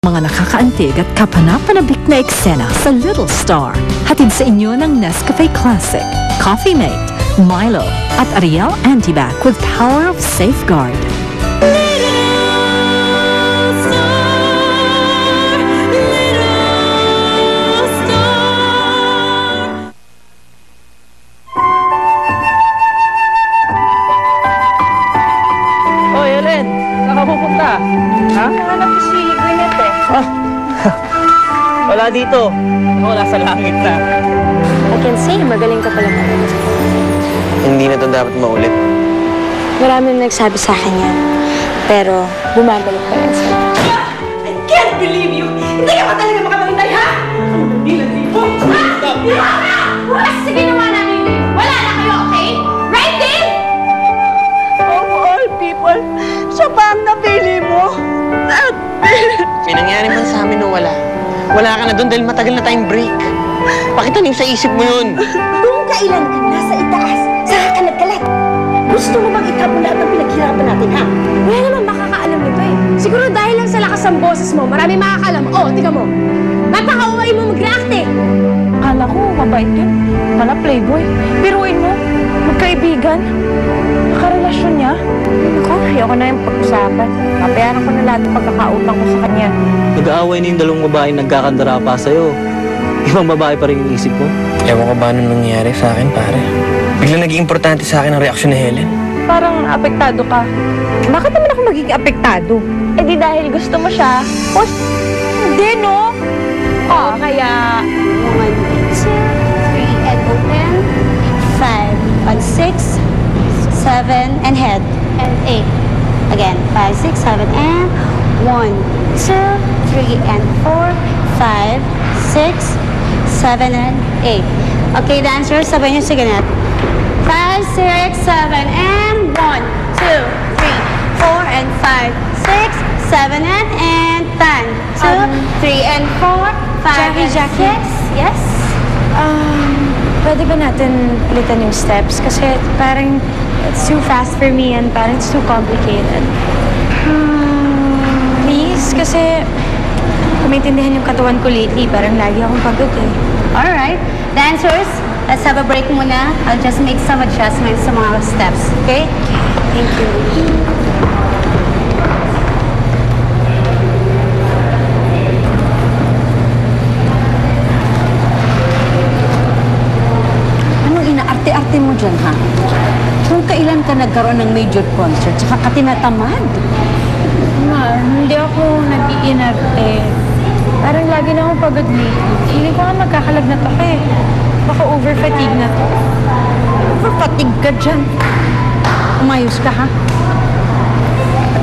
mga nakakaantig at kapanapanabik na eksena sa Little Star. Hatid sa inyo ng Nescafe Classic, Coffee Mate, Milo, at Ariel Antibac with power of safeguard. Hoy, Ellen! Saan ka pupunta? Ha? Hanap ko si Gwyneth eh. Wala dito. Wala sa langit na. I can see, magaling ka pala talaga. Hindi na to dapat maulit. Marami na nagsabi sa akin yan. Pero, bumabalik pa rin sa'yo. I can't believe you! Hindi ka ba talaga makapagintay, ha? Hindi lang dito. Sige naman namin. Wala na kayo, okay? Right, Dave? Of all people, siya pa ang napili mo. May nangyari man sa amin o wala. Wala ka na doon dahil matagal na tayong break. Pakitanim sa isip mo yun. Kung kailan ka nasa itaas, sa kalat-kalat. Gusto mo bang itapon lahat ng pinaghirapan natin, ha? Wala naman makakaalam nito eh. Siguro dahil lang sa lakas ng boses mo, marami makakaalam. Oh, tika mo. Napaka-uway mo mag-react eh. Akala ko, mabait yun. Pala playboy. Biruin mo, magkaibigan. Nakarelasyon niya. Ako, ayoko na yung pag-usapan. Papayaran ko na lahat ng pagkakautang ko sa kanya. Nag-aaway na yung dalawang babaeng nagkakandara pa sa'yo. Ibang babae pa rin yung isip mo. Ewan ko ba anong nangyari sa akin, pare. Biglang naging importante sa akin ang reaksyon ni Helen. Parang apektado ka. Bakit naman ako magiging apektado? Eh di dahil gusto mo siya. O, hindi no? Oh, kaya 1, 2, 3, and open. 5 on 6, 7, and head. And 8. Again, 5, 6, 7, and 1, 2, 3, and 4, 5, 6, 7, and 8. Okay, dancers, sabay niyo si Gwyneth. 5, 6, 7, and 1, 2, 3, 4, and 5, 6, 7, and 10. 2, 3, and 4, 5, and 6. Yes? Pwede ba natin ulitan yung steps? Kasi parang it's too fast for me and parang it's too complicated. Please, kasi kung maintindihan yung katawan ko lately, parang lagi akong pagod eh. Alright. Dancers, let's have a break muna. I'll just make some adjustments sa mga steps. Okay? Thank you. Anong inaarte-arte mo dyan, ha? Kung kailan ka nagkaroon ng major concert, saka ka tinatamad. Ma, hindi ako nag-iinarte. Parang lagi na akong pagod lately. Feeling ko nga magkakalagnat ako eh. Baka over-fatigue na to. Overfatigue ka dyan. Umayos ka, ha?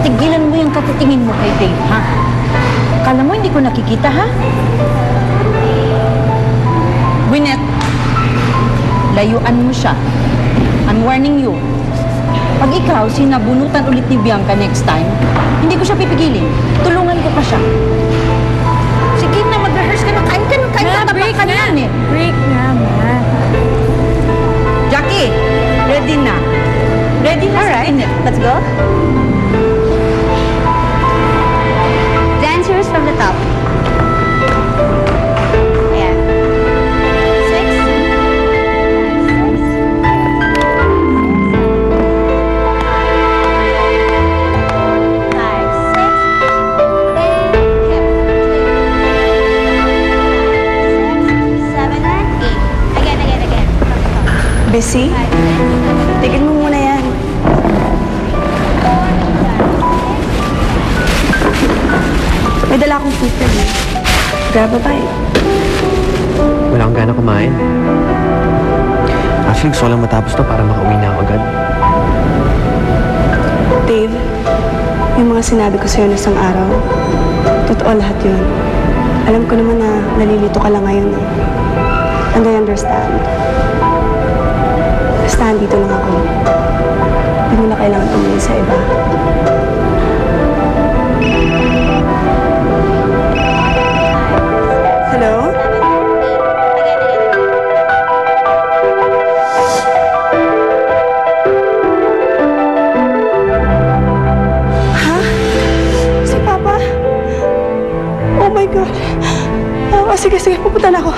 Tigilan mo yung katitingin mo kay Dave, ha? Kala mo hindi ko nakikita, ha? Gwyneth, layuan mo siya. I'm warning you. Pag ikaw sinabunutan ulit ni Bianca next time, hindi ko siya pipigilin. Tulungan ko pa siya. Sige na, mag-rehearse ka na. Kain ka na, kain ka. break Tapak ka na. yan, eh. Break na, ma. Jackie, ready na. Ready na si Gwyneth. Let's go. Dancers from the top. Ayan. 6, 5, 6, 7, and 8. Again. Tigil mo muna yan. May dala akong pizza eh. Grab a bite. Wala akong gana kumain. Actually, gusto ko lang matapos to para makauwi na ako agad. Dave, yung mga sinabi ko sa'yo isang araw, totoo lahat yun. Alam ko naman na nalilito ka lang ngayon eh. And I understand. Basta andito lang ako. Hindi mo na kailangan tumingin sa iba. Hello? Ha? Si Papa? God. Sige, pupunta na ako.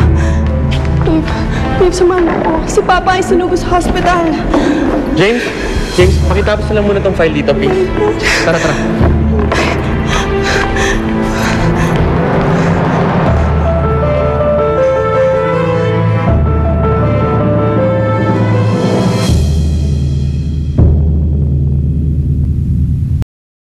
Babe, samahan mo ako. Si Papa ay sinugo sa hospital. James, pakitapos na lang muna tong file dito, please. Tara.